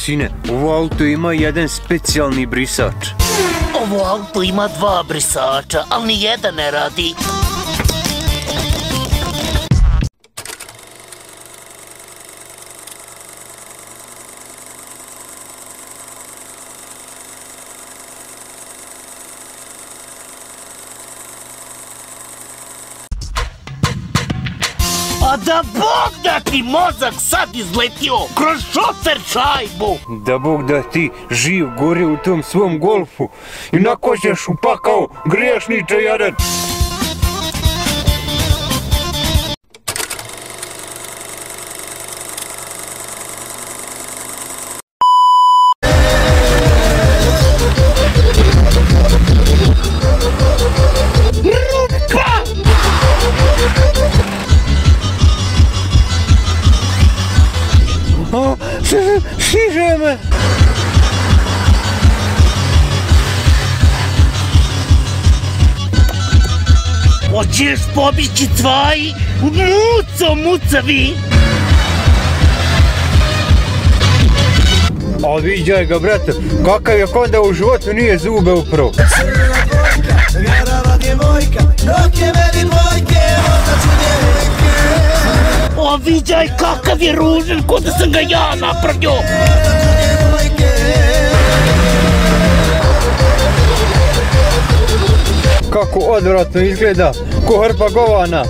Sine, ovo auto ima jedan specijalni brisač. Ovo auto ima 2 brisača, ali ni jedan ne radi. A da Bog da ti mozak sad izletio kroz šofer šajbu! Da Bog da ti živ gori u tom svom golfu i nakoćeš u pakao griješniče jedan. Stiže me! Hoćeš pobići tvoji? Mucavi! A viđaj ga, brate, kakav je konda u životu nije zube upravo. O, viđaj kakav je ružan, ko da sam ga ja napravio! Kako odvratno izgleda, ko hrpa govana.